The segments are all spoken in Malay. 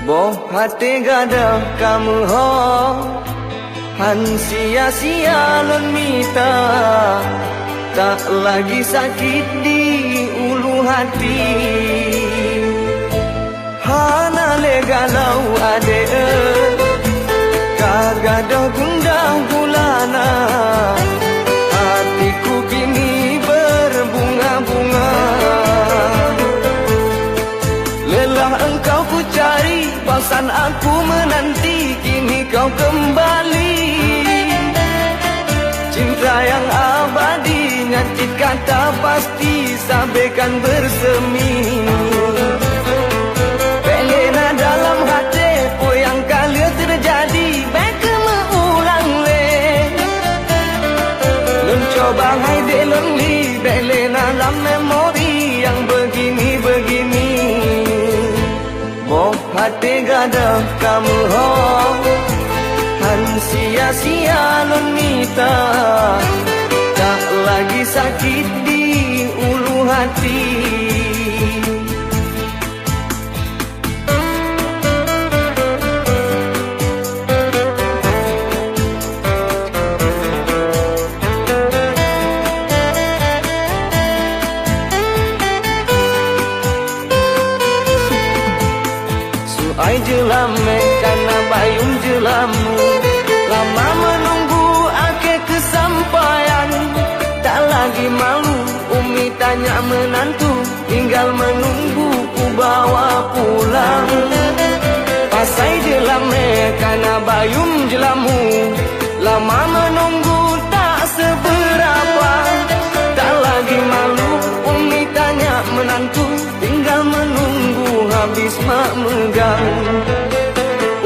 Boh hati gadah kamu ho Han sia-sia lon mita Tak lagi sakit di ulu hati Hana le galau ade Kagadah gundah gulana Hatiku kini berbunga-bunga Lelah engkau ku cari Pasan aku menanti Kini kau kembali Cinta yang abadi Nyatit kata pasti Sampaikan bersemi Pelena dalam hati Oh yang kali terjadi Baik mengulang le Lun coba hai de lonely Pelena dalam memori Yang begini-begini Boh hati gadah kamu ho Han sia-sia lon mita Tak lagi sakit di ulu hati Ai jelame karena bayung jelamu Lama menunggu akhir kesampaian Tak lagi malu Umi tanya menantu Tinggal menunggu ku bawa pulang Pasai jelame karena bayung jelamu Lama menunggu tak seberapa Tak lagi malu Umi tanya menantu Tinggal menunggu habis mak megang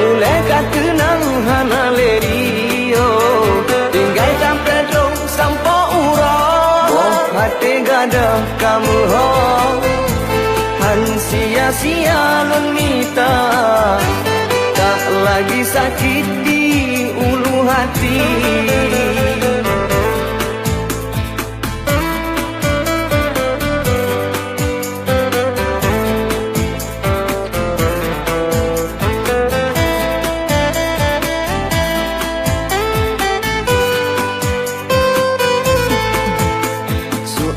Oleh kata nang hana lerio Tinggal San Pedro sampo urang Boh hati gadah kamu ho Han sia-sia lon mita Tak lagi sakit di ulu hati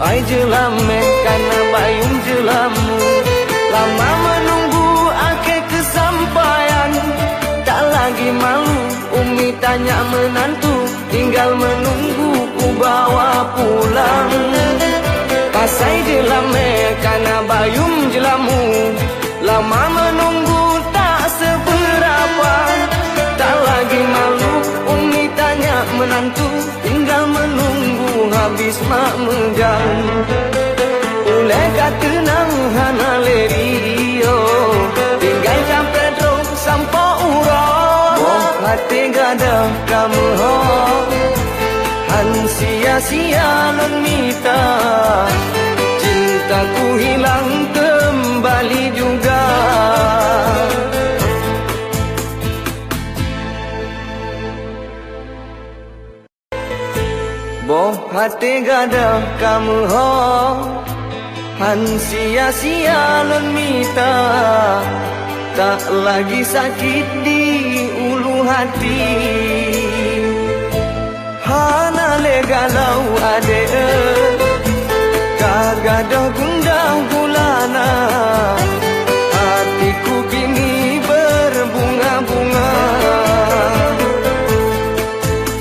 Ai jelame karena bayung jelamu Lama menunggu akhir kesampaian Tak lagi malu Umi tanya menantu Tinggal menunggu ku bawa pulang Pasai jelame karena bayung jelamu Lama menunggu tak seberapa Tak lagi malu Umi tanya menantu Tinggal menunggu habis mak megang Oleh kata nang hana lerio Tinggal San Pedro sampo urang Boh hati gadah kamu ho Han sia-sia lon mita Cintaku hilang kembali juga Boh hati gadah kamu ho Han sia-sia lon mita Tak lagi sakit di ulu hati Hana le galau ade Kagadah gundah gulana Hatiku kini berbunga-bunga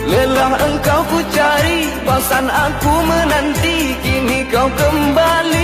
Lelah engkau ku cari Pasan aku menanti Kini kau kembali